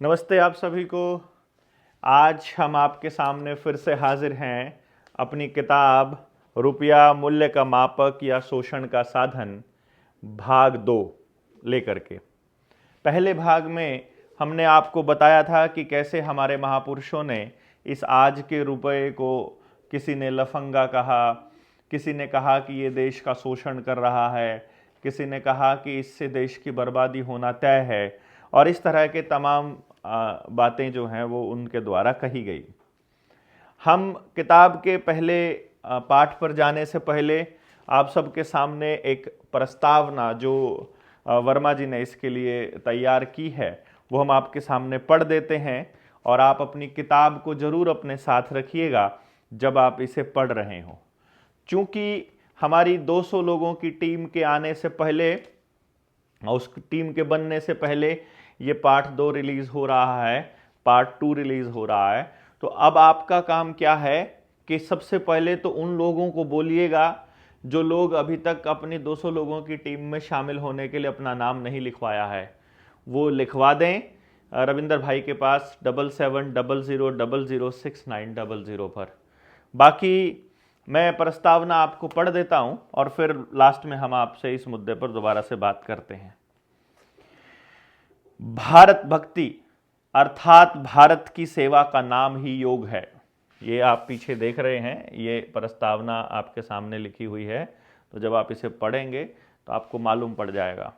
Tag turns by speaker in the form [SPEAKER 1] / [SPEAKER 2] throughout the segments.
[SPEAKER 1] नमस्ते आप सभी को। आज हम आपके सामने फिर से हाजिर हैं अपनी किताब रुपया मूल्य का मापक या शोषण का साधन भाग 2 लेकर के। पहले भाग में हमने आपको बताया था कि कैसे हमारे महापुरुषों ने इस आज के रुपये को, किसी ने लफंगा कहा, किसी ने कहा कि ये देश का शोषण कर रहा है, किसी ने कहा कि इससे देश की बर्बादी होना तय है, और इस तरह के तमाम बातें जो हैं वो उनके द्वारा कही गई। हम किताब के पहले पाठ पर जाने से पहले आप सबके सामने एक प्रस्तावना जो वर्मा जी ने इसके लिए तैयार की है वो हम आपके सामने पढ़ देते हैं, और आप अपनी किताब को ज़रूर अपने साथ रखिएगा जब आप इसे पढ़ रहे हो। चूँकि हमारी 200 लोगों की टीम के आने से पहले, उस टीम के बनने से पहले ये पार्ट 2 रिलीज हो रहा है, पार्ट 2 रिलीज हो रहा है। तो अब आपका काम क्या है कि सबसे पहले तो उन लोगों को बोलिएगा जो लोग अभी तक अपनी 200 लोगों की टीम में शामिल होने के लिए अपना नाम नहीं लिखवाया है, वो लिखवा दें रविंदर भाई के पास 7700006900 पर। बाकी मैं प्रस्तावना आपको पढ़ देता हूं और फिर लास्ट में हम आपसे इस मुद्दे पर दोबारा से बात करते हैं। भारत भक्ति अर्थात भारत की सेवा का नाम ही योग है। ये आप पीछे देख रहे हैं, ये प्रस्तावना आपके सामने लिखी हुई है। तो जब आप इसे पढ़ेंगे तो आपको मालूम पड़ जाएगा।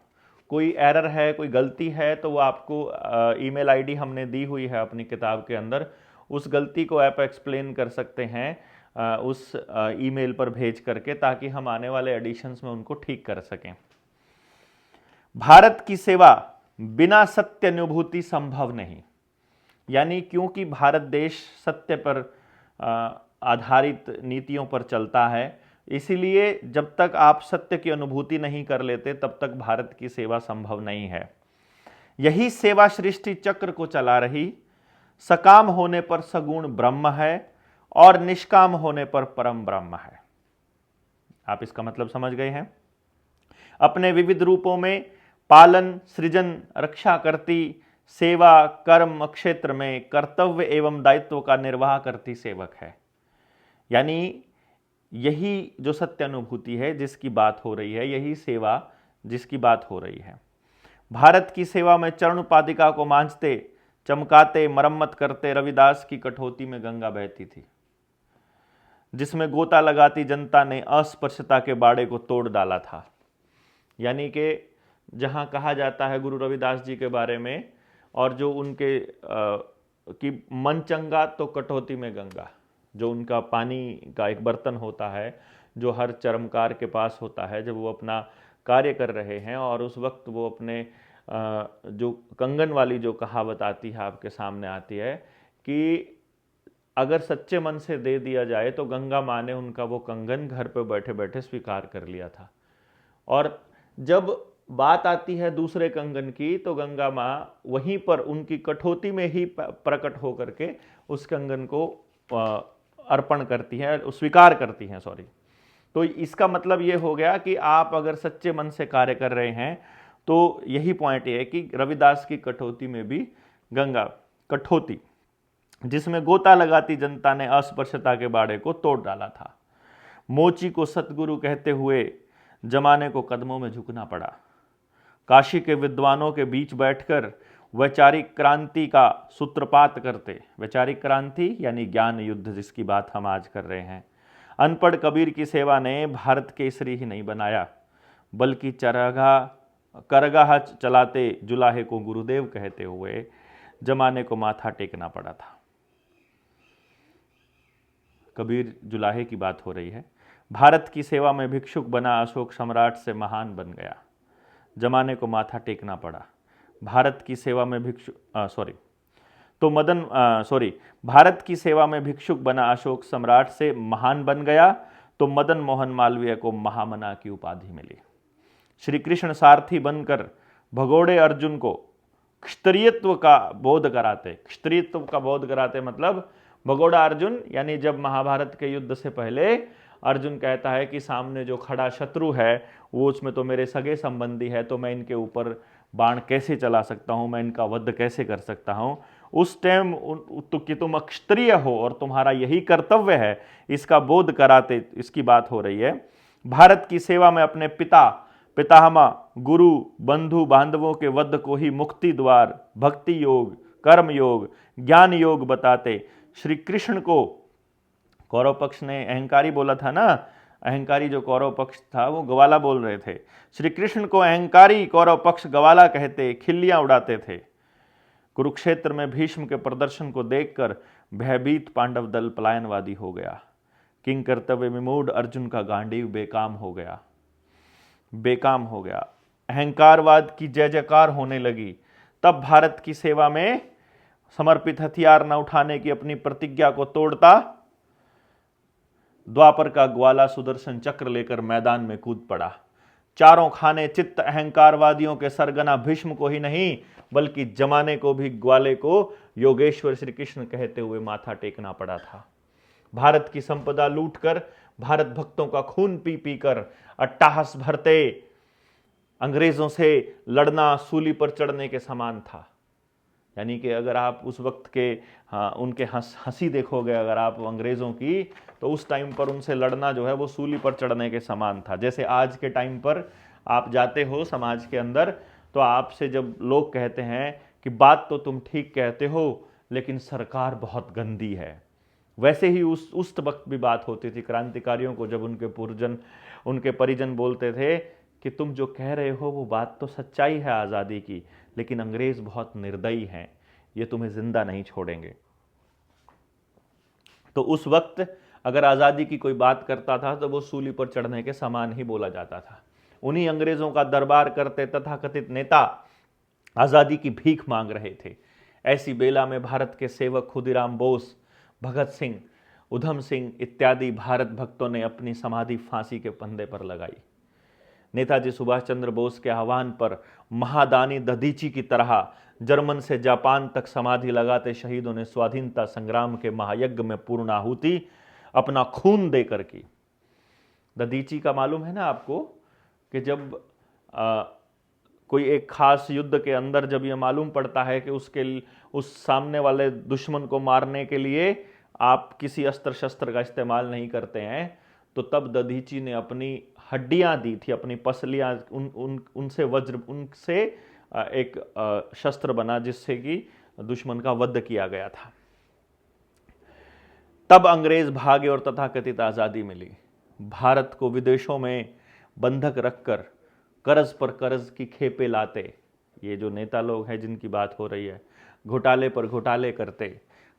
[SPEAKER 1] कोई एरर है, कोई गलती है तो वो आपको ईमेल आईडी हमने दी हुई है अपनी किताब के अंदर, उस गलती को आप एक्सप्लेन कर सकते हैं उस ईमेल पर भेज करके, ताकि हम आने वाले एडिशंस में उनको ठीक कर सकें। भारत की सेवा बिना सत्य अनुभूति संभव नहीं, यानी क्योंकि भारत देश सत्य पर आधारित नीतियों पर चलता है, इसीलिए जब तक आप सत्य की अनुभूति नहीं कर लेते तब तक भारत की सेवा संभव नहीं है। यही सेवा सृष्टि चक्र को चला रही, सकाम होने पर सगुण ब्रह्म है और निष्काम होने पर परम ब्रह्म है। आप इसका मतलब समझ गए हैं। अपने विविध रूपों में पालन, सृजन, रक्षा करती, सेवा, कर्म क्षेत्र में कर्तव्य एवं दायित्व का निर्वाह करती सेवक है। यानी यही जो सत्य अनुभूति है जिसकी बात हो रही है, यही सेवा जिसकी बात हो रही है। भारत की सेवा में चरण पादिका को मांझते, चमकाते, मरम्मत करते रविदास की कठौती में गंगा बहती थी, जिसमें गोता लगाती जनता ने अस्पृश्यता के बाड़े को तोड़ डाला था। यानी कि जहाँ कहा जाता है गुरु रविदास जी के बारे में, और जो उनके कि मन चंगा तो कटौती में गंगा, जो उनका पानी का एक बर्तन होता है जो हर चर्मकार के पास होता है जब वो अपना कार्य कर रहे हैं, और उस वक्त वो अपने जो कंगन वाली जो कहावत आती है आपके सामने आती है कि अगर सच्चे मन से दे दिया जाए तो गंगा माँ ने उनका वो कंगन घर पे बैठे बैठे स्वीकार कर लिया था। और जब बात आती है दूसरे कंगन की तो गंगा माँ वहीं पर उनकी कठौती में ही प्रकट होकर के उस कंगन को अर्पण करती हैं, स्वीकार करती हैं, सॉरी। तो इसका मतलब ये हो गया कि आप अगर सच्चे मन से कार्य कर रहे हैं तो यही पॉइंट ये है कि रविदास की कठौती में भी गंगा, कठौती जिसमें गोता लगाती जनता ने अस्पृश्यता के बाड़े को तोड़ डाला था। मोची को सतगुरु कहते हुए जमाने को कदमों में झुकना पड़ा। काशी के विद्वानों के बीच बैठकर वैचारिक क्रांति का सूत्रपात करते, वैचारिक क्रांति यानी ज्ञान युद्ध जिसकी बात हम आज कर रहे हैं। अनपढ़ कबीर की सेवा ने भारत केसरी ही नहीं बनाया, बल्कि करगाह चलाते जुलाहे को गुरुदेव कहते हुए जमाने को माथा टेकना पड़ा था। कबीर जुलाहे की बात हो रही है। भारत की सेवा में भिक्षुक बना अशोक सम्राट से महान बन गया, जमाने को माथा टेकना पड़ा। भारत की सेवा में भारत की सेवा में भिक्षुक बना अशोक सम्राट से महान बन गया तो मदन मोहन मालवीय को महामना की उपाधि मिली। श्री कृष्ण सारथी बनकर भगोड़े अर्जुन को क्षत्रियत्व का बोध कराते, मतलब भगोड़ा अर्जुन, यानी जब महाभारत के युद्ध से पहले अर्जुन कहता है कि सामने जो खड़ा शत्रु है वो उसमें तो मेरे सगे संबंधी है, तो मैं इनके ऊपर बाण कैसे चला सकता हूँ, मैं इनका वध कैसे कर सकता हूँ। उस टाइम तो कि तुम क्षत्रिय हो और तुम्हारा यही कर्तव्य है, इसका बोध कराते इसकी बात हो रही है। भारत की सेवा में अपने पिता, पितामह, गुरु, बंधु बांधवों के वध को ही मुक्ति द्वार, भक्ति योग, कर्म योग, ज्ञान योग बताते श्री कृष्ण को, कौरव पक्ष ने अहंकारी बोला था ना, अहंकारी जो कौरव पक्ष था वो गवाला बोल रहे थे, श्री कृष्ण को अहंकारी कौरव पक्ष गवाला कहते, खिल्लियां उड़ाते थे। कुरुक्षेत्र में भीष्म के प्रदर्शन को देखकर भयभीत पांडव दल पलायनवादी हो गया। किंग कर्तव्य विमूढ़ अर्जुन का गांडीव बेकाम हो गया, बेकाम हो गया। अहंकारवाद की जय जयकार होने लगी। तब भारत की सेवा में समर्पित हथियार न उठाने की अपनी प्रतिज्ञा को तोड़ता द्वापर का ग्वाला सुदर्शन चक्र लेकर मैदान में कूद पड़ा। चारों खाने चित्त अहंकारवादियों के सरगना भीष्म को ही नहीं बल्कि जमाने को भी ग्वाले को योगेश्वर श्री कृष्ण कहते हुए माथा टेकना पड़ा था। भारत की संपदा लूटकर, भारत भक्तों का खून पी पी कर अट्टहास भरते अंग्रेजों से लड़ना सूली पर चढ़ने के समान था। यानी कि अगर आप उस वक्त के उनके हंसी देखोगे अगर आप अंग्रेज़ों की, तो उस टाइम पर उनसे लड़ना जो है वो सूली पर चढ़ने के समान था। जैसे आज के टाइम पर आप जाते हो समाज के अंदर, तो आपसे जब लोग कहते हैं कि बात तो तुम ठीक कहते हो लेकिन सरकार बहुत गंदी है, वैसे ही उस वक्त भी बात होती थी क्रांतिकारियों को, जब उनके पूर्वजन, उनके परिजन बोलते थे कि तुम जो कह रहे हो वो बात तो सच्चाई है आज़ादी की, लेकिन अंग्रेज बहुत निर्दयी हैं, ये तुम्हें जिंदा नहीं छोड़ेंगे। तो उस वक्त अगर आज़ादी की कोई बात करता था तो वो सूली पर चढ़ने के समान ही बोला जाता था। उन्हीं अंग्रेजों का दरबार करते तथाकथित नेता आज़ादी की भीख मांग रहे थे। ऐसी बेला में भारत के सेवक खुदीराम बोस, भगत सिंह, उधम सिंह इत्यादि भारत भक्तों ने अपनी समाधि फांसी के फंदे पर लगाई। नेताजी सुभाष चंद्र बोस के आह्वान पर महादानी दधीची की तरह जर्मन से जापान तक समाधि लगाते शहीदों ने स्वाधीनता संग्राम के महायज्ञ में पूर्ण आहुति अपना खून देकर की। दधीची का मालूम है ना आपको कि जब कोई एक खास युद्ध के अंदर जब यह मालूम पड़ता है कि उस सामने वाले दुश्मन को मारने के लिए आप किसी अस्त्र शस्त्र का इस्तेमाल नहीं करते हैं, तो तब दधीची ने अपनी हड्डियां दी थी, अपनी पसलियां, उनसे एक शस्त्र बना जिससे कि दुश्मन का वध किया गया था। तब अंग्रेज भागे और तथाकथित आज़ादी मिली। भारत को विदेशों में बंधक रखकर कर्ज पर कर्ज की खेपे लाते, ये जो नेता लोग हैं जिनकी बात हो रही है, घोटाले पर घोटाले करते,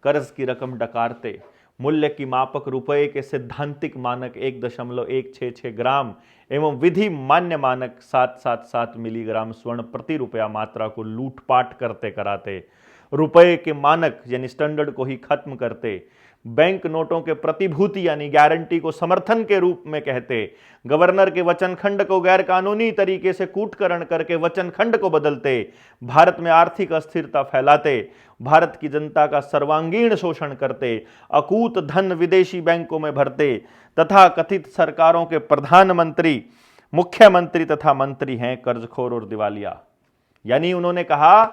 [SPEAKER 1] कर्ज की रकम डकारते, मूल्य की मापक रुपए के सैद्धांतिक मानक 1.166 ग्राम एवं विधि मान्य मानक 777 मिलीग्राम स्वर्ण प्रति रुपया मात्रा को लूटपाट करते कराते, रुपए के मानक यानी स्टैंडर्ड को ही खत्म करते, बैंक नोटों के प्रतिभूति यानी गारंटी को समर्थन के रूप में कहते, गवर्नर के वचनखंड को गैर कानूनी तरीके से कूटकरण करके वचनखंड को बदलते, भारत में आर्थिक अस्थिरता फैलाते, भारत की जनता का सर्वांगीण शोषण करते, अकूत धन विदेशी बैंकों में भरते तथा कथित सरकारों के प्रधानमंत्री, मुख्यमंत्री तथा मंत्री हैं कर्जखोर और दिवालिया। यानी उन्होंने कहा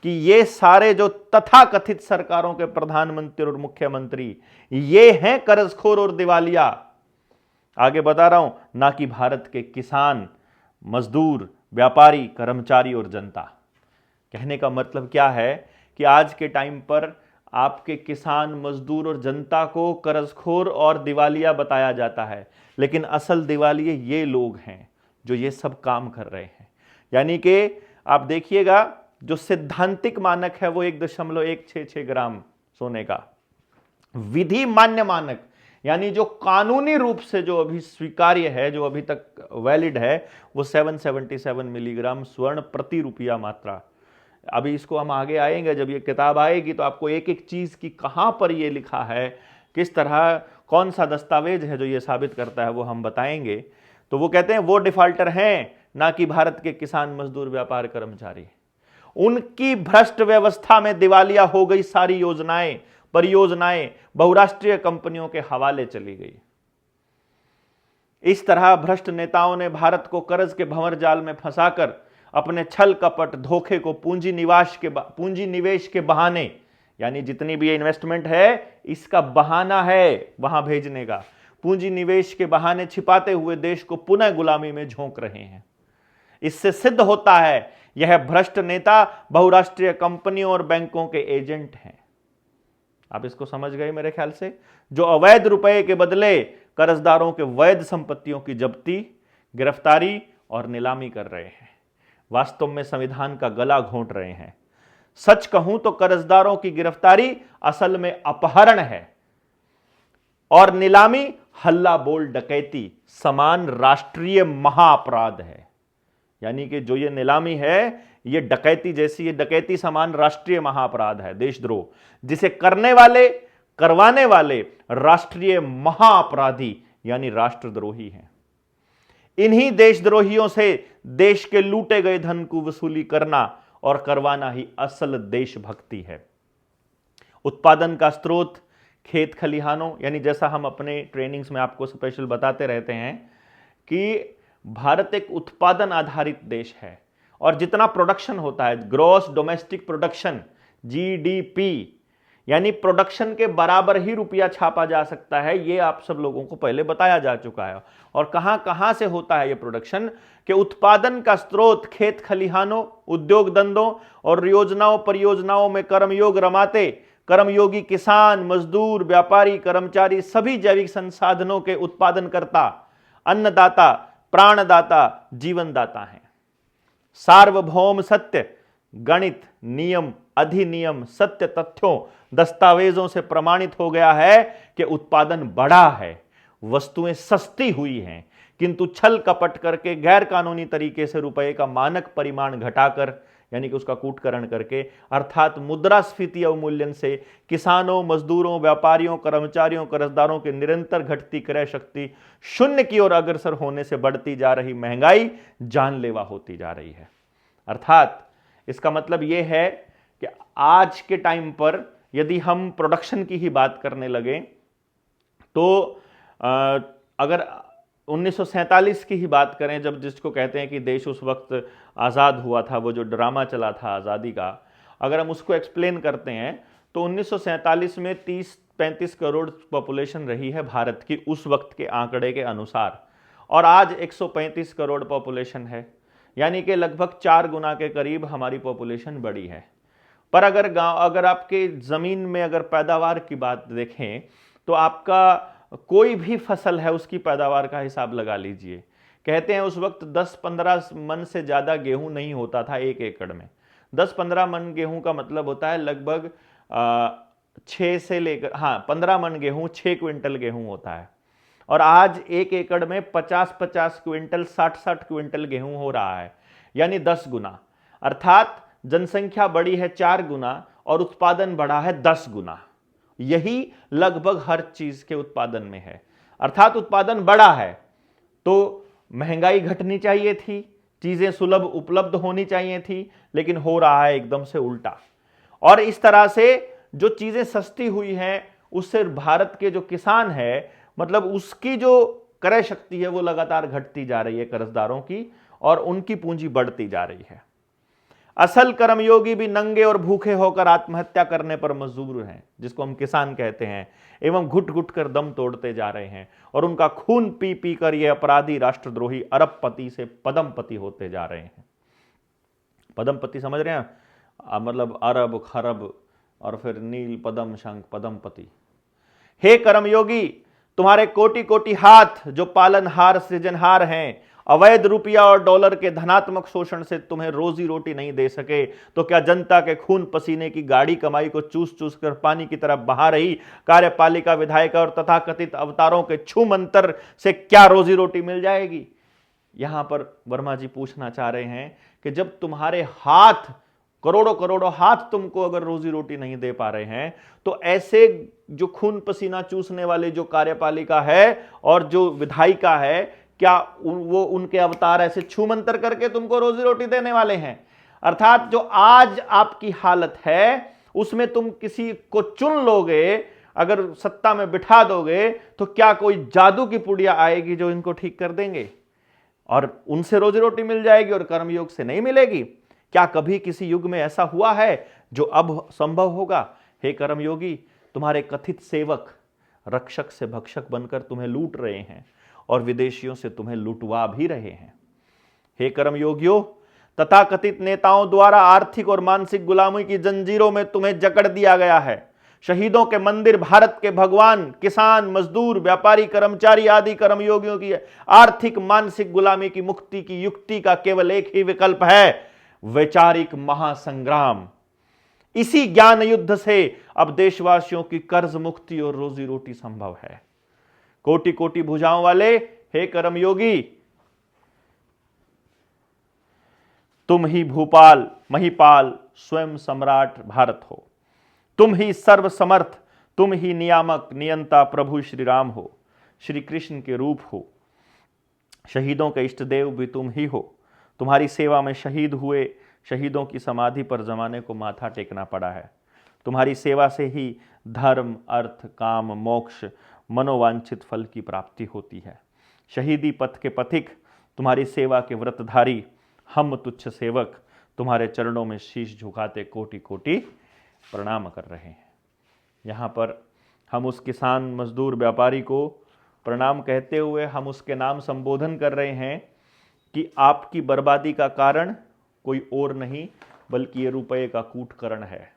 [SPEAKER 1] कि ये सारे जो तथाकथित सरकारों के प्रधानमंत्री और मुख्यमंत्री ये हैं कर्जखोर और दिवालिया। आगे बता रहा हूं, ना कि भारत के किसान, मजदूर, व्यापारी, कर्मचारी और जनता। कहने का मतलब क्या है कि आज के टाइम पर आपके किसान, मजदूर और जनता को कर्जखोर और दिवालिया बताया जाता है, लेकिन असल दिवालिये ये लोग हैं जो ये सब काम कर रहे हैं। यानी कि आप देखिएगा जो सैद्धांतिक मानक है वो 1.166 ग्राम सोने का, विधि मान्य मानक यानी जो कानूनी रूप से जो अभी स्वीकार्य है, जो अभी तक वैलिड है, वो 777 मिलीग्राम स्वर्ण प्रति रुपया मात्रा। अभी इसको हम आगे आएंगे, जब ये किताब आएगी तो आपको एक एक चीज की कहां पर ये लिखा है, किस तरह, कौन सा दस्तावेज है जो ये साबित करता है, वो हम बताएंगे। तो वो कहते हैं वो डिफॉल्टर हैं, ना कि भारत के किसान, मजदूर, व्यापार, कर्मचारी। उनकी भ्रष्ट व्यवस्था में दिवालिया हो गई सारी योजनाएं, परियोजनाएं बहुराष्ट्रीय कंपनियों के हवाले चली गई। इस तरह भ्रष्ट नेताओं ने भारत को कर्ज के भंवर जाल में फंसाकर अपने छल कपट धोखे को पूंजी निवेश के बहाने, यानी जितनी भी ये इन्वेस्टमेंट है इसका बहाना है वहां भेजने का, पूंजी निवेश के बहाने छिपाते हुए देश को पुनः गुलामी में झोंक रहे हैं। इससे सिद्ध होता है यह भ्रष्ट नेता बहुराष्ट्रीय कंपनियों और बैंकों के एजेंट हैं। आप इसको समझ गए मेरे ख्याल से, जो अवैध रुपए के बदले कर्जदारों के वैध संपत्तियों की जब्ती, गिरफ्तारी और नीलामी कर रहे हैं, वास्तव में संविधान का गला घोंट रहे हैं। सच कहूं तो कर्जदारों की गिरफ्तारी असल में अपहरण है और नीलामी हल्ला बोल डकैती समान राष्ट्रीय महाअपराध है। यानी कि जो ये नीलामी है ये डकैती जैसी, ये डकैती समान राष्ट्रीय महाअपराध है, देशद्रोह, जिसे करने वाले करवाने वाले राष्ट्रीय महाअपराधी यानी राष्ट्रद्रोही हैं। इन्हीं देशद्रोहियों से देश के लूटे गए धन को वसूली करना और करवाना ही असल देशभक्ति है। उत्पादन का स्रोत खेत खलिहानों, यानी जैसा हम अपने ट्रेनिंग्स में आपको स्पेशल बताते रहते हैं कि भारत एक उत्पादन आधारित देश है और जितना प्रोडक्शन होता है, ग्रॉस डोमेस्टिक प्रोडक्शन जीडीपी, यानी प्रोडक्शन के बराबर ही रुपया छापा जा सकता है, ये आप सब लोगों को पहले बताया जा चुका है। और कहां कहां से होता है ये प्रोडक्शन, के उत्पादन का स्रोत खेत खलिहानों, उद्योग धंधों और योजनाओं परियोजनाओं में कर्मयोग रमाते कर्मयोगी किसान, मजदूर, व्यापारी, कर्मचारी सभी जैविक संसाधनों के उत्पादनकर्ता, अन्नदाता, प्राणदाता, जीवनदाता हैं। सार्वभौम सत्य, गणित, नियम, अधिनियम, सत्य तथ्यों, दस्तावेजों से प्रमाणित हो गया है कि उत्पादन बढ़ा है, वस्तुएं सस्ती हुई हैं, किंतु छल कपट करके गैर कानूनी तरीके से रुपए का मानक परिमाण घटाकर, यानी कि उसका कूटकरण करके, अर्थात मुद्रास्फीति अवमूल्यन से किसानों, मजदूरों, व्यापारियों, कर्मचारियों, कर्जदारों की निरंतर घटती क्रय शक्ति शून्य की ओर अग्रसर होने से बढ़ती जा रही महंगाई जानलेवा होती जा रही है। अर्थात इसका मतलब यह है कि आज के टाइम पर यदि हम प्रोडक्शन की ही बात करने लगे तो अगर 1947 की ही बात करें, जब जिसको कहते हैं कि देश उस वक्त आज़ाद हुआ था, वो जो ड्रामा चला था आज़ादी का, अगर हम उसको एक्सप्लेन करते हैं तो 1947 में 30-35 करोड़ पॉपुलेशन रही है भारत की उस वक्त के आंकड़े के अनुसार, और आज 135 करोड़ पॉपुलेशन है, यानी कि लगभग 4 गुना के करीब हमारी पॉपुलेशन बढ़ी है। पर अगर आपके ज़मीन में अगर पैदावार की बात देखें तो आपका कोई भी फसल है उसकी पैदावार का हिसाब लगा लीजिए। कहते हैं उस वक्त 10-15 मन से ज़्यादा गेहूं नहीं होता था एक एकड़ में। 10-15 मन गेहूं का मतलब होता है लगभग 6 से लेकर 15 मन गेहूं 6 क्विंटल गेहूं होता है, और आज एक एकड़ में 50-50 क्विंटल 60-60 क्विंटल गेहूं हो रहा है, यानी 10 गुना। अर्थात जनसंख्या बढ़ी है 4 गुना और उत्पादन बढ़ा है 10 गुना। यही लगभग हर चीज के उत्पादन में है। अर्थात उत्पादन बढ़ा है तो महंगाई घटनी चाहिए थी, चीजें सुलभ उपलब्ध होनी चाहिए थी, लेकिन हो रहा है एकदम से उल्टा। और इस तरह से जो चीजें सस्ती हुई हैं उससे भारत के जो किसान है, मतलब उसकी जो क्रय शक्ति है वो लगातार घटती जा रही है कर्जदारों की, और उनकी पूंजी बढ़ती जा रही है। असल कर्मयोगी भी नंगे और भूखे होकर आत्महत्या करने पर मजबूर हैं, जिसको हम किसान कहते हैं, एवं घुट घुट कर दम तोड़ते जा रहे हैं, और उनका खून पी पी कर ये अपराधी राष्ट्रद्रोही अरबपति से पदमपति होते जा रहे हैं। पदमपति समझ रहे हैं, मतलब अरब खरब और फिर नील पदम शंख पदमपति। हे कर्मयोगी, तुम्हारे कोटि कोटि हाथ जो पालनहार सृजनहार हैं, अवैध रुपया और डॉलर के धनात्मक शोषण से तुम्हें रोजी रोटी नहीं दे सके तो क्या जनता के खून पसीने की गाढ़ी कमाई को चूस चूस कर पानी की तरफ बहा रही कार्यपालिका विधायक और तथाकथित अवतारों के छू मंतर से क्या रोजी रोटी मिल जाएगी? यहां पर वर्मा जी पूछना चाह रहे हैं कि जब तुम्हारे हाथ करोड़ों करोड़ों हाथ तुमको अगर रोजी रोटी नहीं दे पा रहे हैं, तो ऐसे जो खून पसीना चूसने वाले जो कार्यपालिका है और जो विधायिका है, क्या वो उनके अवतार ऐसे छू मंतर करके तुमको रोजी रोटी देने वाले हैं? अर्थात जो आज आपकी हालत है उसमें तुम किसी को चुन लोगे, अगर सत्ता में बिठा दोगे, तो क्या कोई जादू की पुड़िया आएगी जो इनको ठीक कर देंगे? और उनसे रोजी रोटी मिल जाएगी और कर्मयोग से नहीं मिलेगी। क्या कभी किसी युग में ऐसा हुआ है जो अब संभव होगा? हे कर्मयोगी, तुम्हारे कथित सेवक रक्षक से भक्षक बनकर तुम्हें लूट रहे हैं और विदेशियों से तुम्हें लुटवा भी रहे हैं। हे कर्मयोगियों, तथाकथित नेताओं द्वारा आर्थिक और मानसिक गुलामी की जंजीरों में तुम्हें जकड़ दिया गया है। शहीदों के मंदिर, भारत के भगवान, किसान, मजदूर, व्यापारी, कर्मचारी आदि कर्मयोगियों की आर्थिक मानसिक गुलामी की मुक्ति की युक्ति का केवल एक ही विकल्प है, वैचारिक महासंग्राम। इसी ज्ञान युद्ध से अब देशवासियों की कर्ज मुक्ति और रोजी रोटी संभव है। कोटि कोटि भुजाओं वाले हे कर्मयोगी, तुम ही भूपाल, महिपाल, स्वयं सम्राट भारत हो। तुम ही सर्वसमर्थ, तुम ही नियामक, नियंता प्रभु श्री राम हो, श्री कृष्ण के रूप हो। शहीदों के इष्ट देव भी तुम ही हो। तुम्हारी सेवा में शहीद हुए शहीदों की समाधि पर जमाने को माथा टेकना पड़ा है। तुम्हारी सेवा से ही धर्म, अर्थ, काम, मोक्ष, मनोवांछित फल की प्राप्ति होती है। शहीदी पथ के पथिक, तुम्हारी सेवा के व्रतधारी, हम तुच्छ सेवक तुम्हारे चरणों में शीश झुकाते कोटि कोटि प्रणाम कर रहे हैं। यहाँ पर हम उस किसान, मजदूर, व्यापारी को प्रणाम कहते हुए हम उसके नाम संबोधन कर रहे हैं कि आपकी बर्बादी का कारण कोई और नहीं बल्कि ये रुपये का कूटकरण है।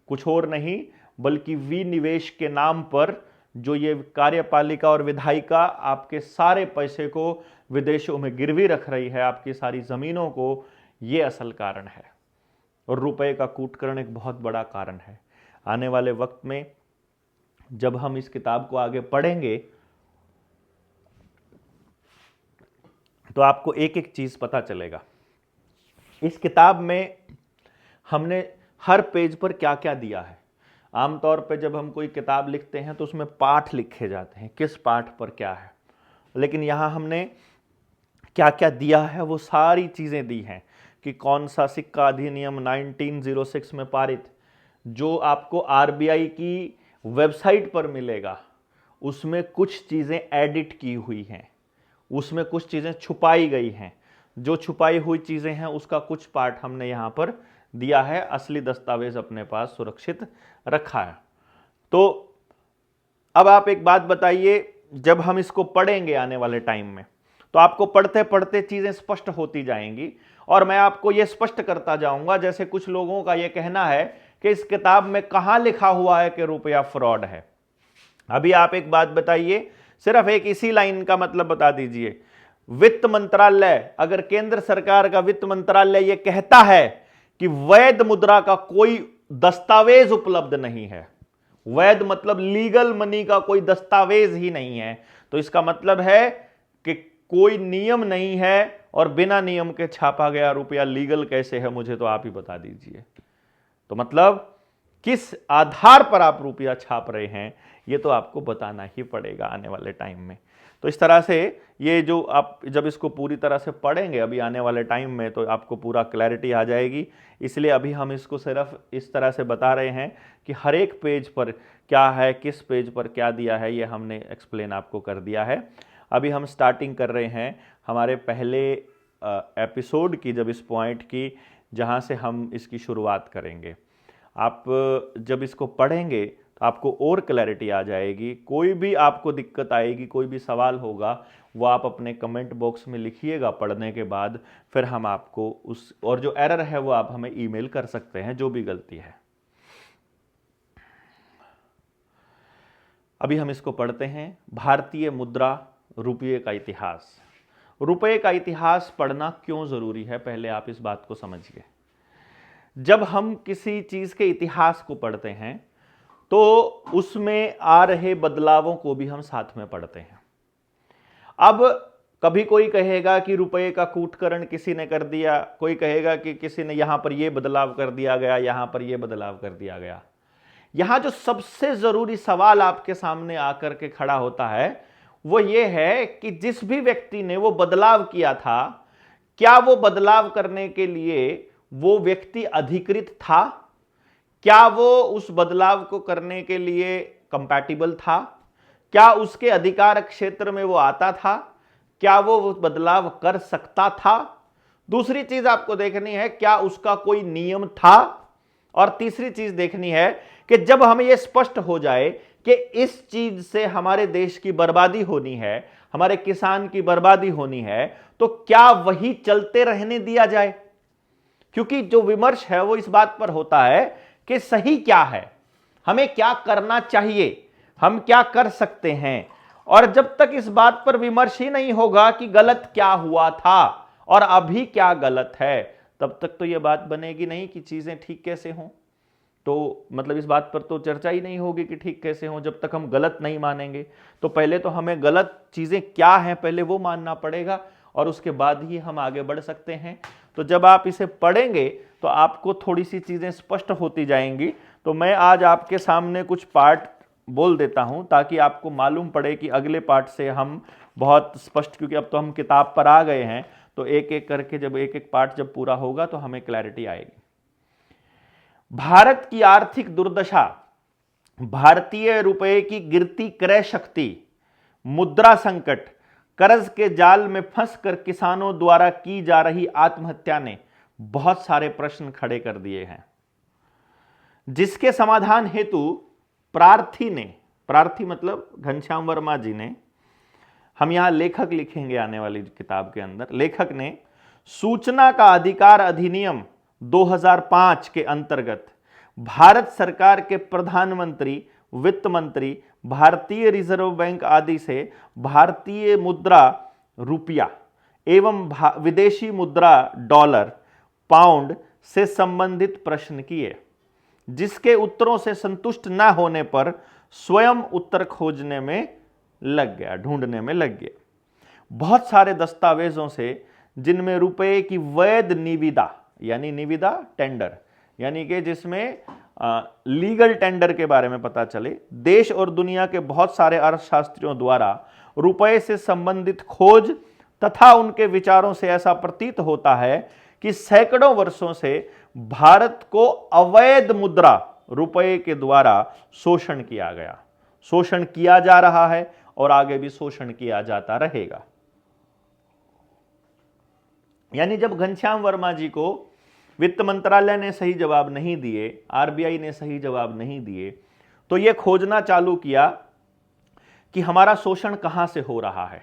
[SPEAKER 1] कुछ और नहीं बल्कि विनिवेश के नाम पर जो ये कार्यपालिका और विधायिका आपके सारे पैसे को विदेशों में गिरवी रख रही है, आपकी सारी जमीनों को, ये असल कारण है। और रुपये का कूटकरण एक बहुत बड़ा कारण है। आने वाले वक्त में जब हम इस किताब को आगे पढ़ेंगे तो आपको एक एक चीज पता चलेगा। इस किताब में हमने हर पेज पर क्या क्या दिया है। आमतौर पे जब हम कोई किताब लिखते हैं तो उसमें पाठ लिखे जाते हैं, किस पाठ पर क्या है, लेकिन यहाँ हमने क्या क्या दिया है वो सारी चीज़ें दी हैं कि कौन सा सिक्का अधिनियम 1906 में पारित, जो आपको आरबीआई की वेबसाइट पर मिलेगा, उसमें कुछ चीज़ें एडिट की हुई हैं, उसमें कुछ चीज़ें छुपाई गई हैं। जो छुपाई हुई चीज़ें हैं उसका कुछ पार्ट हमने यहाँ पर दिया है, असली दस्तावेज अपने पास सुरक्षित रखा है। तो अब आप एक बात बताइए, जब हम इसको पढ़ेंगे आने वाले टाइम में तो आपको पढ़ते पढ़ते चीज़ें स्पष्ट होती जाएंगी और मैं आपको ये स्पष्ट करता जाऊंगा। जैसे कुछ लोगों का ये कहना है कि इस किताब में कहाँ लिखा हुआ है कि रुपया फ्रॉड है। अभी आप एक बात बताइए, सिर्फ एक इसी लाइन का मतलब बता दीजिए। वित्त मंत्रालय, अगर केंद्र सरकार का वित्त मंत्रालय यह कहता है कि वैध मुद्रा का कोई दस्तावेज उपलब्ध नहीं है, वैध मतलब लीगल मनी का कोई दस्तावेज ही नहीं है, तो इसका मतलब है कि कोई नियम नहीं है और बिना नियम के छापा गया रुपया लीगल कैसे है, मुझे तो आप ही बता दीजिए। तो मतलब किस आधार पर आप रुपया छाप रहे हैं ये तो आपको बताना ही पड़ेगा आने वाले टाइम में। तो इस तरह से ये जो आप जब इसको पूरी तरह से पढ़ेंगे अभी आने वाले टाइम में तो आपको पूरा क्लैरिटी आ जाएगी। इसलिए अभी हम इसको सिर्फ इस तरह से बता रहे हैं कि हर एक पेज पर क्या है, किस पेज पर क्या दिया है, ये हमने एक्सप्लेन आपको कर दिया है। अभी हम स्टार्टिंग कर रहे हैं हमारे पहले एपिसोड की, जब इस पॉइंट की जहाँ से हम इसकी शुरुआत करेंगे। आप जब इसको पढ़ेंगे तो आपको और क्लैरिटी आ जाएगी। कोई भी आपको दिक्कत आएगी, कोई भी सवाल होगा, वो आप अपने कमेंट बॉक्स में लिखिएगा पढ़ने के बाद, फिर हम आपको उस और जो एरर है वो आप हमें ईमेल कर सकते हैं, जो भी गलती है। अभी हम इसको पढ़ते हैं, भारतीय मुद्रा रुपये का इतिहास। रुपये का इतिहास पढ़ना क्यों जरूरी है, पहले आप इस बात को समझिए। जब हम किसी चीज के इतिहास को पढ़ते हैं तो उसमें आ रहे बदलावों को भी हम साथ में पढ़ते हैं। अब कभी कोई कहेगा कि रुपये का कूटकरण किसी ने कर दिया, कोई कहेगा कि किसी ने यहां पर यह बदलाव कर दिया गया, यहां पर यह बदलाव कर दिया गया। यहां जो सबसे जरूरी सवाल आपके सामने आकर के खड़ा होता है वो ये है कि जिस भी व्यक्ति ने वो बदलाव किया था, क्या वो बदलाव करने के लिए वो व्यक्ति अधिकृत था? क्या वो उस बदलाव को करने के लिए कंपैटिबल था? क्या उसके अधिकार क्षेत्र में वो आता था? क्या वो बदलाव कर सकता था? दूसरी चीज आपको देखनी है, क्या उसका कोई नियम था? और तीसरी चीज देखनी है कि जब हमें यह स्पष्ट हो जाए कि इस चीज से हमारे देश की बर्बादी होनी है, हमारे किसान की बर्बादी होनी है, तो क्या वही चलते रहने दिया जाए? क्योंकि जो विमर्श है वो इस बात पर होता है कि सही क्या है, हमें क्या करना चाहिए, हम क्या कर सकते हैं। और जब तक इस बात पर विमर्श ही नहीं होगा कि गलत क्या हुआ था और अभी क्या गलत है, तब तक तो यह बात बनेगी नहीं कि चीजें ठीक कैसे हों। तो मतलब इस बात पर तो चर्चा ही नहीं होगी कि ठीक कैसे हों जब तक हम गलत नहीं मानेंगे। तो पहले तो हमें गलत चीजें क्या हैं पहले वो मानना पड़ेगा और उसके बाद ही हम आगे बढ़ सकते हैं। तो जब आप इसे पढ़ेंगे तो आपको थोड़ी सी चीजें स्पष्ट होती जाएंगी। तो मैं आज आपके सामने कुछ पार्ट बोल देता हूं ताकि आपको मालूम पड़े कि अगले पार्ट से हम बहुत स्पष्ट, क्योंकि अब तो हम किताब पर आ गए हैं, तो एक एक करके जब एक एक पार्ट जब पूरा होगा तो हमें क्लैरिटी आएगी। भारत की आर्थिक दुर्दशा, भारतीय रुपए की गिरती क्रय शक्ति, मुद्रा संकट, कर्ज के जाल में फंसकर किसानों द्वारा की जा रही आत्महत्या ने बहुत सारे प्रश्न खड़े कर दिए हैं, जिसके समाधान हेतु प्रार्थी मतलब घनश्याम वर्मा जी ने, हम यहां लेखक लिखेंगे आने वाली किताब के अंदर, लेखक ने सूचना का अधिकार अधिनियम 2005 के अंतर्गत भारत सरकार के प्रधानमंत्री, वित्त मंत्री, भारतीय रिजर्व बैंक आदि से भारतीय मुद्रा रुपया एवं विदेशी मुद्रा डॉलर, पाउंड से संबंधित प्रश्न किए, जिसके उत्तरों से संतुष्ट न होने पर स्वयं उत्तर खोजने में लग गया, ढूंढने में लग गया। बहुत सारे दस्तावेजों से, जिनमें रुपए की वैध निविदा, यानी निविदा टेंडर, यानी कि जिसमें लीगल टेंडर के बारे में पता चले, देश और दुनिया के बहुत सारे अर्थशास्त्रियों द्वारा रुपए से संबंधित खोज तथा उनके विचारों से ऐसा प्रतीत होता है कि सैकड़ों वर्षों से भारत को अवैध मुद्रा रुपए के द्वारा शोषण किया गया, शोषण किया जा रहा है और आगे भी शोषण किया जाता रहेगा। यानी जब घनश्याम वर्मा जी को वित्त मंत्रालय ने सही जवाब नहीं दिए, आरबीआई ने सही जवाब नहीं दिए, तो यह खोजना चालू किया कि हमारा शोषण कहां से हो रहा है।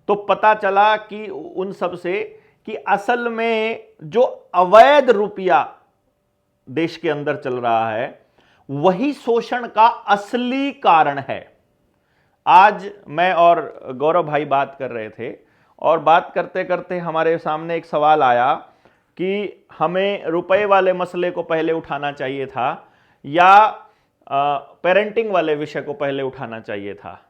[SPEAKER 1] तो पता चला कि उन सब से कि असल में जो अवैध रुपया देश के अंदर चल रहा है वही शोषण का असली कारण है। आज मैं और गौरव भाई बात कर रहे थे और बात करते करते हमारे सामने एक सवाल आया कि हमें रुपए वाले मसले को पहले उठाना चाहिए था या पेरेंटिंग वाले विषय को पहले उठाना चाहिए था।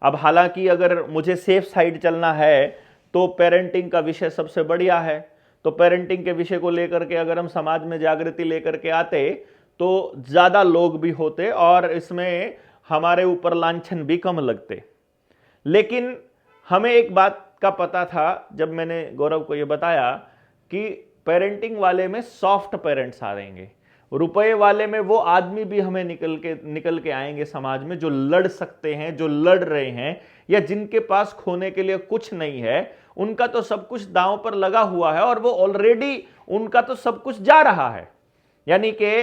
[SPEAKER 1] अब हालांकि अगर मुझे सेफ साइड चलना है तो पेरेंटिंग का विषय सबसे बढ़िया है, तो पेरेंटिंग के विषय को लेकर के अगर हम समाज में जागृति लेकर के आते तो ज़्यादा लोग भी होते और इसमें हमारे ऊपर लांछन भी कम लगते। लेकिन हमें एक बात का पता था, जब मैंने गौरव को ये बताया कि पेरेंटिंग वाले में सॉफ्ट पेरेंट्स आ जाएंगे, रुपए वाले में वो आदमी भी हमें निकल के आएंगे समाज में जो लड़ सकते हैं, जो लड़ रहे हैं, या जिनके पास खोने के लिए कुछ नहीं है, उनका तो सब कुछ दांव पर लगा हुआ है और वो ऑलरेडी उनका तो सब कुछ जा रहा है। यानी कि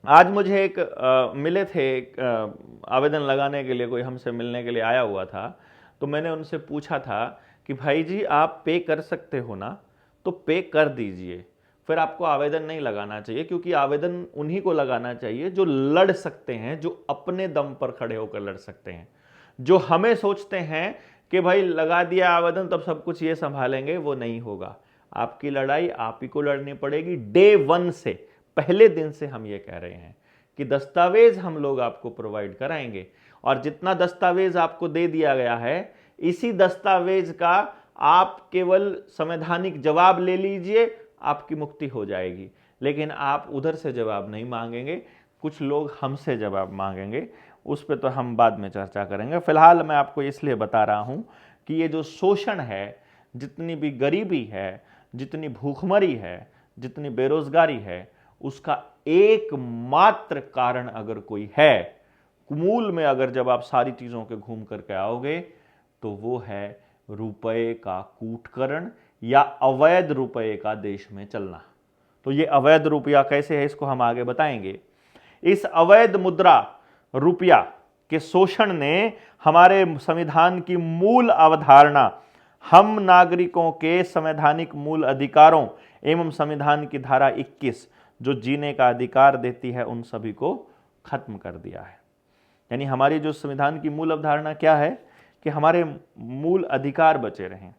[SPEAKER 1] आज मुझे एक मिले थे, आवेदन लगाने के लिए कोई हमसे मिलने के लिए आया हुआ था, तो मैंने उनसे पूछा था कि भाई जी आप पे कर सकते हो ना, तो पे कर दीजिए, फिर आपको आवेदन नहीं लगाना चाहिए, क्योंकि आवेदन उन्हीं को लगाना चाहिए जो लड़ सकते हैं, जो अपने दम पर खड़े होकर लड़ सकते हैं। जो हमें सोचते हैं कि भाई लगा दिया आवेदन तब सब कुछ ये संभालेंगे, वो नहीं होगा। आपकी लड़ाई आप ही को लड़नी पड़ेगी। डे वन से, पहले दिन से हम ये कह रहे हैं कि दस्तावेज हम लोग आपको प्रोवाइड कराएंगे और जितना दस्तावेज आपको दे दिया गया है, इसी दस्तावेज का आप केवल संवैधानिक जवाब ले लीजिए, आपकी मुक्ति हो जाएगी। लेकिन आप उधर से जवाब नहीं मांगेंगे, कुछ लोग हमसे जवाब मांगेंगे, उस पर तो हम बाद में चर्चा करेंगे। फिलहाल मैं आपको इसलिए बता रहा हूं कि ये जो शोषण है, जितनी भी गरीबी है, जितनी भूखमरी है, जितनी बेरोजगारी है, उसका एकमात्र कारण अगर कोई है, मूल में अगर जब आप सारी चीजों के घूम करके आओगे, तो वो है रुपए का कूटकरण या अवैध रुपए का देश में चलना। तो ये अवैध रुपया कैसे है इसको हम आगे बताएंगे। इस अवैध मुद्रा रुपया के शोषण ने हमारे संविधान की मूल अवधारणा, हम नागरिकों के संवैधानिक मूल अधिकारों एवं संविधान की धारा 21 जो जीने का अधिकार देती है, उन सभी को खत्म कर दिया है। यानी हमारी जो संविधान की मूल अवधारणा क्या है कि हमारे मूल अधिकार बचे रहें।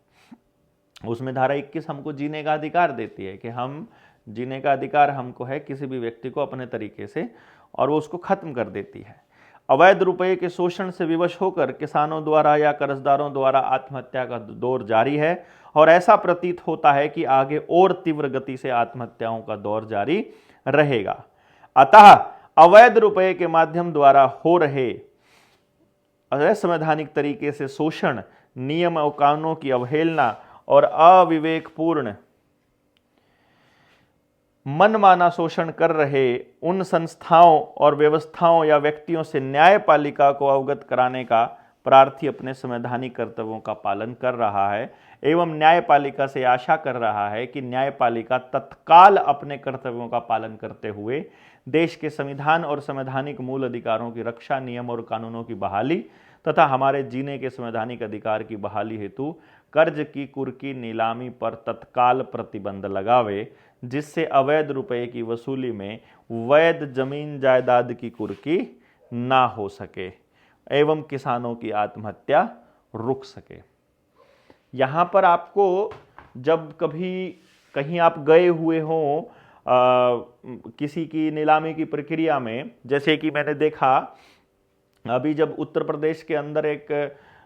[SPEAKER 1] उसमें धारा 21 हमको जीने का अधिकार देती है कि हम जीने का अधिकार हमको है किसी भी व्यक्ति को अपने तरीके से, और वो उसको खत्म कर देती है। अवैध रुपये के शोषण से विवश होकर किसानों द्वारा या कर्जदारों द्वारा आत्महत्या का दौर जारी है, और ऐसा प्रतीत होता है कि आगे और तीव्र गति से आत्महत्याओं का दौर जारी रहेगा। अतः अवैध रुपये के माध्यम द्वारा हो रहे असंवैधानिक तरीके से शोषण, नियम और कानूनों की अवहेलना और अविवेकपूर्ण मनमाना शोषण कर रहे उन संस्थाओं और व्यवस्थाओं या व्यक्तियों से न्यायपालिका को अवगत कराने का प्रार्थी अपने संवैधानिक कर्तव्यों का पालन कर रहा है एवं न्यायपालिका से आशा कर रहा है कि न्यायपालिका तत्काल अपने कर्तव्यों का पालन करते हुए देश के संविधान और संवैधानिक मूल अधिकारों की रक्षा, नियम और कानूनों की बहाली तथा हमारे जीने के संवैधानिक अधिकार की बहाली हेतु कर्ज की कुर्की नीलामी पर तत्काल प्रतिबंध लगावे, जिससे अवैध रुपये की वसूली में वैध जमीन जायदाद की कुर्की ना हो सके एवं किसानों की आत्महत्या रुक सके। यहाँ पर आपको जब कभी कहीं आप गए हुए हों किसी की नीलामी की प्रक्रिया में, जैसे कि मैंने देखा अभी जब उत्तर प्रदेश के अंदर एक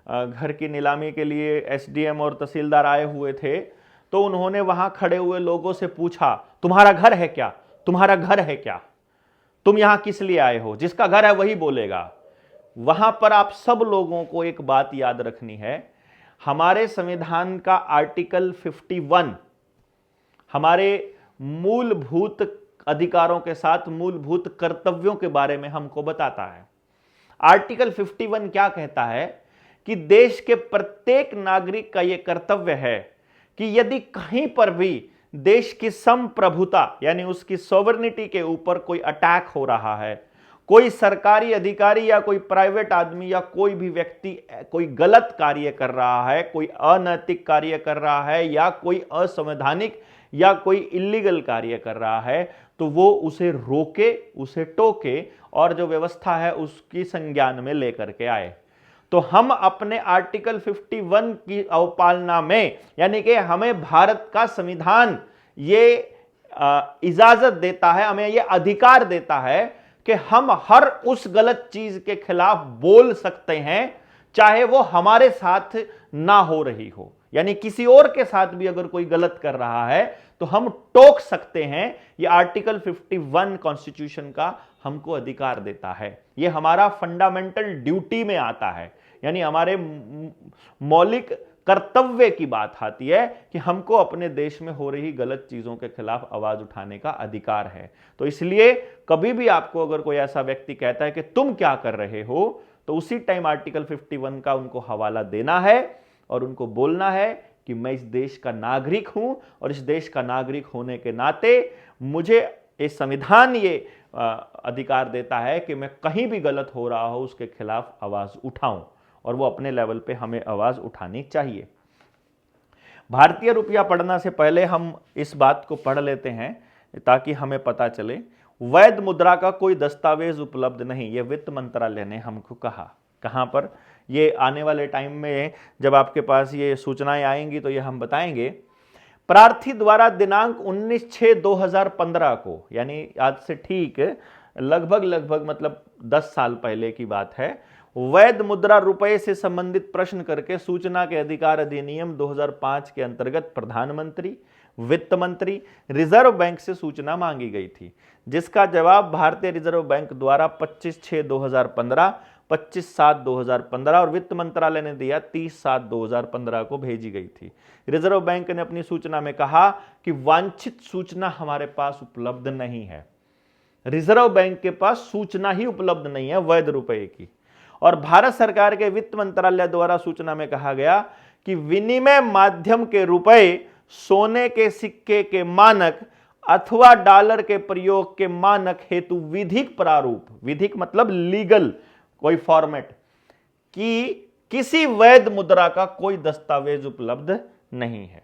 [SPEAKER 1] घर की नीलामी के लिए एसडीएम और तहसीलदार आए हुए थे, तो उन्होंने वहां खड़े हुए लोगों से पूछा, तुम्हारा घर है क्या, तुम्हारा घर है क्या, तुम यहां किस लिए आए हो? जिसका घर है वही बोलेगा। वहां पर आप सब लोगों को एक बात याद रखनी है, हमारे संविधान का आर्टिकल 51 हमारे मूलभूत अधिकारों के साथ मूलभूत कर्तव्यों के बारे में हमको बताता है। आर्टिकल 51 क्या कहता है कि देश के प्रत्येक नागरिक का यह कर्तव्य है कि यदि कहीं पर भी देश की संप्रभुता यानी उसकी सॉवरेनिटी के ऊपर कोई अटैक हो रहा है, कोई सरकारी अधिकारी या कोई प्राइवेट आदमी या कोई भी व्यक्ति कोई गलत कार्य कर रहा है, कोई अनैतिक कार्य कर रहा है या कोई असंवैधानिक या कोई इल्लीगल कार्य कर रहा है, तो वो उसे रोके, उसे टोके और जो व्यवस्था है उसकी संज्ञान में लेकर के आए। तो हम अपने आर्टिकल 51 की अवपालना में, यानी कि हमें भारत का संविधान ये इजाजत देता है, हमें ये अधिकार देता है कि हम हर उस गलत चीज के खिलाफ बोल सकते हैं, चाहे वो हमारे साथ ना हो रही हो। यानी किसी और के साथ भी अगर कोई गलत कर रहा है तो हम टोक सकते हैं। ये आर्टिकल 51 कॉन्स्टिट्यूशन का हमको अधिकार देता है। ये हमारा फंडामेंटल ड्यूटी में आता है, यानी हमारे मौलिक कर्तव्य की बात आती है कि हमको अपने देश में हो रही गलत चीजों के खिलाफ आवाज उठाने का अधिकार है। तो इसलिए कभी भी आपको अगर कोई ऐसा व्यक्ति कहता है कि तुम क्या कर रहे हो, तो उसी टाइम आर्टिकल 51 का उनको हवाला देना है और उनको बोलना है कि मैं इस देश का नागरिक हूं और इस देश का नागरिक होने के नाते मुझे इस संविधान ये अधिकार देता है कि मैं कहीं भी गलत हो रहा हो उसके खिलाफ आवाज उठाऊं, और वो अपने लेवल पे हमें आवाज उठानी चाहिए। भारतीय रुपया पढ़ना से पहले हम इस बात को पढ़ लेते हैं ताकि हमें पता चले। वैध मुद्रा का कोई दस्तावेज उपलब्ध नहीं, यह वित्त मंत्रालय ने हमको कहा। कहां पर? ये आने वाले टाइम में जब आपके पास ये सूचनाएं आएंगी तो ये हम बताएंगे। प्रार्थी द्वारा दिनांक 19/6/2015 को, यानी आज से ठीक लगभग मतलब 10 साल पहले की बात है, वैध मुद्रा रुपये से संबंधित प्रश्न करके सूचना के अधिकार अधिनियम 2005 के अंतर्गत प्रधानमंत्री, वित्त मंत्री, रिजर्व बैंक से सूचना मांगी गई थी, जिसका जवाब भारतीय रिजर्व बैंक द्वारा 25/6/2015, 25/7/2015 और वित्त मंत्रालय ने दिया 30/7/2015 को भेजी गई थी। रिजर्व बैंक ने अपनी सूचना में कहा कि वांछित सूचना हमारे पास उपलब्ध नहीं है। रिजर्व बैंक के पास सूचना ही उपलब्ध नहीं है वैध रुपये की। और भारत सरकार के वित्त मंत्रालय द्वारा सूचना में कहा गया कि विनिमय माध्यम के रुपए, सोने के सिक्के के मानक अथवा डॉलर के प्रयोग के मानक हेतु विधिक प्रारूप, विधिक मतलब लीगल कोई फॉर्मेट की किसी वैध मुद्रा का कोई दस्तावेज उपलब्ध नहीं है।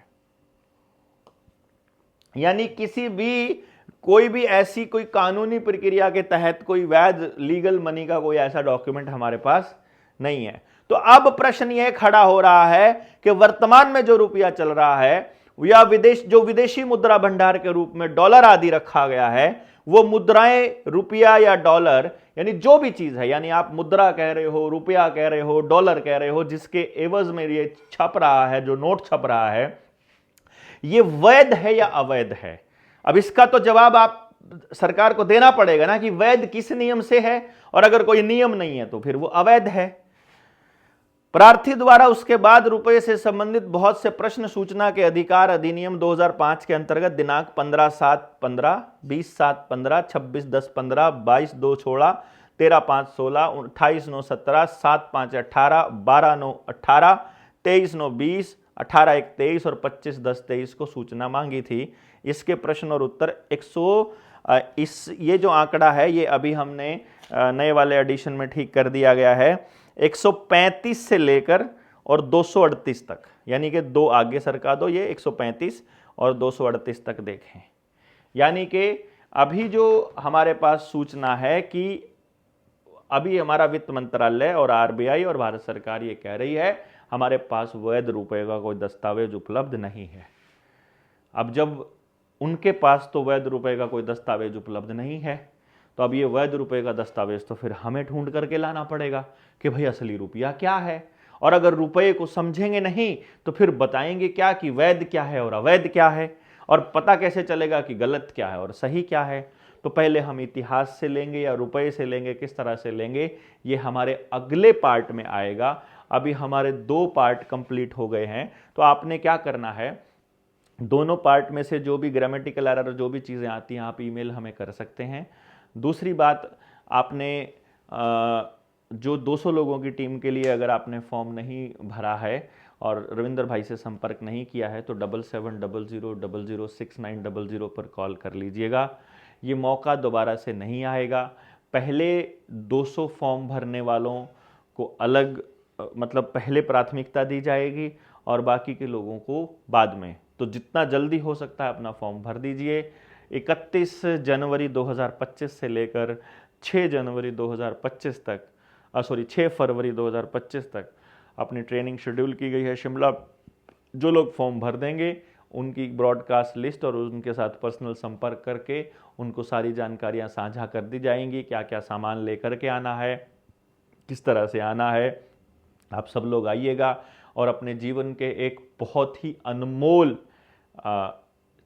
[SPEAKER 1] यानी किसी भी कोई भी ऐसी कोई कानूनी प्रक्रिया के तहत कोई वैध लीगल मनी का कोई ऐसा डॉक्यूमेंट हमारे पास नहीं है। तो अब प्रश्न यह खड़ा हो रहा है कि वर्तमान में जो रुपया चल रहा है या विदेशी मुद्रा भंडार के रूप में डॉलर आदि रखा गया है, वो मुद्राएं, रुपया या डॉलर, यानी जो भी चीज है, यानी आप मुद्रा कह रहे हो, रुपया कह रहे हो, डॉलर कह रहे हो, जिसके एवज में ये छप रहा है, जो नोट छप रहा है, ये वैध है या अवैध है? अब इसका तो जवाब आप सरकार को देना पड़ेगा ना कि वैध किस नियम से है, और अगर कोई नियम नहीं है तो फिर वो अवैध है। प्रार्थी द्वारा उसके बाद रुपये से संबंधित बहुत से प्रश्न सूचना के अधिकार अधिनियम 2005 के अंतर्गत दिनांक 15/7/15, 20/7/15, 26/10/15, 22/2/16, 13/5/16, 28/9/17, 7/5/18, 12/9/18, 23/9/20, 18/1/23 और 25/10/23 को सूचना मांगी थी। इसके प्रश्न और उत्तर ये जो आंकड़ा है ये अभी हमने नए वाले एडिशन में ठीक कर दिया गया है। 135 से लेकर और 238 तक, यानी कि दो आगे सरका दो, ये 135 और 238 तक देखें। यानी कि अभी जो हमारे पास सूचना है कि अभी हमारा वित्त मंत्रालय और आरबीआई और भारत सरकार ये कह रही है हमारे पास वैध रुपए का कोई दस्तावेज उपलब्ध नहीं है। अब जब उनके पास तो वैध रुपए का कोई दस्तावेज उपलब्ध नहीं है, तो अब ये वैध रुपए का दस्तावेज तो फिर हमें ढूंढ करके लाना पड़ेगा कि भाई असली रुपया क्या है। और अगर रुपये को समझेंगे नहीं तो फिर बताएंगे क्या कि वैध क्या है और अवैध क्या है, और पता कैसे चलेगा कि गलत क्या है और सही क्या है? तो पहले हम इतिहास से लेंगे या रुपये से लेंगे, किस तरह से लेंगे, ये हमारे अगले पार्ट में आएगा। अभी हमारे 2 पार्ट कंप्लीट हो गए हैं, तो आपने क्या करना है, दोनों पार्ट में से जो भी ग्रामेटिकल एरर, जो भी चीज़ें आती हैं, आप ईमेल हमें कर सकते हैं। दूसरी बात, आपने जो 200 लोगों की टीम के लिए अगर आपने फॉर्म नहीं भरा है और रविंद्र भाई से संपर्क नहीं किया है तो 7700006900 पर कॉल कर लीजिएगा। ये मौका दोबारा से नहीं आएगा। पहले 200 फॉर्म भरने वालों को अलग, मतलब पहले प्राथमिकता दी जाएगी और बाकी के लोगों को बाद में। तो जितना जल्दी हो सकता है अपना फॉर्म भर दीजिए। 31 जनवरी 2025 से लेकर 6 जनवरी 2025 तक, 6 फरवरी 2025 तक अपनी ट्रेनिंग शेड्यूल की गई है शिमला। जो लोग फॉर्म भर देंगे उनकी ब्रॉडकास्ट लिस्ट और उनके साथ पर्सनल संपर्क करके उनको सारी जानकारियां साझा कर दी जाएंगी, क्या क्या सामान लेकर के आना है, किस तरह से आना है। आप सब लोग आइएगा और अपने जीवन के एक बहुत ही अनमोल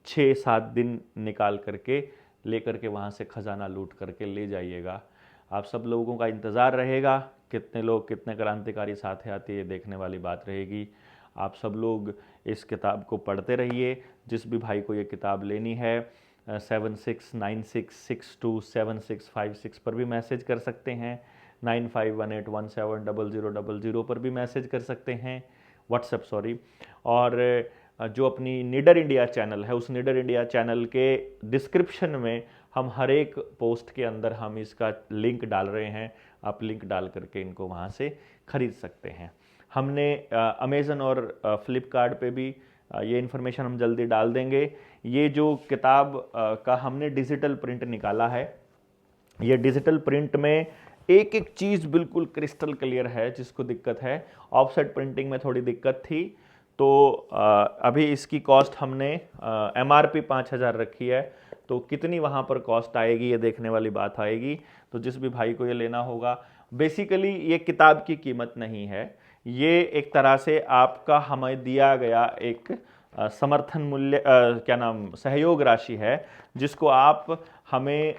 [SPEAKER 1] 6-7 दिन निकाल करके लेकर के वहाँ से खजाना लूट करके ले जाइएगा। आप सब लोगों का इंतज़ार रहेगा, कितने लोग, कितने क्रांतिकारी साथ आते, ये देखने वाली बात रहेगी। आप सब लोग इस किताब को पढ़ते रहिए। जिस भी भाई को ये किताब लेनी है 7696627656 पर भी मैसेज कर सकते हैं, 9518170000 पर भी मैसेज कर सकते हैं, व्हाट्सएप सॉरी। और जो अपनी निडर इंडिया चैनल है, उस निडर इंडिया चैनल के डिस्क्रिप्शन में हम हर एक पोस्ट के अंदर हम इसका लिंक डाल रहे हैं। आप लिंक डाल करके इनको वहाँ से खरीद सकते हैं। हमने अमेज़न और फ्लिपकार्ट पे भी ये इन्फॉर्मेशन हम जल्दी डाल देंगे। ये जो किताब का हमने डिजिटल प्रिंट निकाला है, ये डिजिटल प्रिंट में एक एक चीज़ बिल्कुल क्रिस्टल क्लियर है। जिसको दिक्कत है, ऑफसेट प्रिंटिंग में थोड़ी दिक्कत थी, तो अभी इसकी कॉस्ट हमने MRP 5000 रखी है। तो कितनी वहाँ पर कॉस्ट आएगी ये देखने वाली बात आएगी। तो जिस भी भाई को ये लेना होगा, बेसिकली ये किताब की कीमत नहीं है, ये एक तरह से आपका हमें दिया गया एक समर्थन मूल्य, सहयोग राशि है, जिसको आप हमें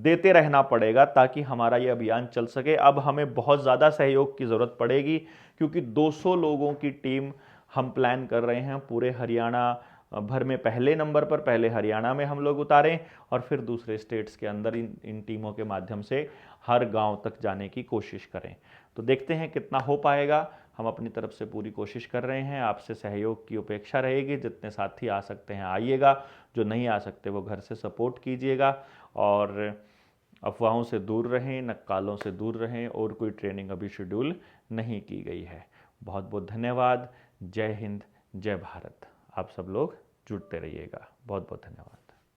[SPEAKER 1] देते रहना पड़ेगा ताकि हमारा ये अभियान चल सके। अब हमें बहुत ज़्यादा सहयोग की ज़रूरत पड़ेगी क्योंकि 200 लोगों की टीम हम प्लान कर रहे हैं पूरे हरियाणा भर में पहले नंबर पर पहले हरियाणा में हम लोग उतारें और फिर दूसरे स्टेट्स के अंदर इन टीमों के माध्यम से हर गांव तक जाने की कोशिश करें। तो देखते हैं कितना हो पाएगा। हम अपनी तरफ से पूरी कोशिश कर रहे हैं, आपसे सहयोग की अपेक्षा रहेगी। जितने साथी आ सकते हैं आइएगा, जो नहीं आ सकते वो घर से सपोर्ट कीजिएगा और अफवाहों से दूर रहें, नक्कालों से दूर रहें। और कोई ट्रेनिंग अभी शेड्यूल नहीं की गई है। बहुत बहुत धन्यवाद। जय हिंद, जय भारत। आप सब लोग जुड़ते रहिएगा। बहुत बहुत धन्यवाद।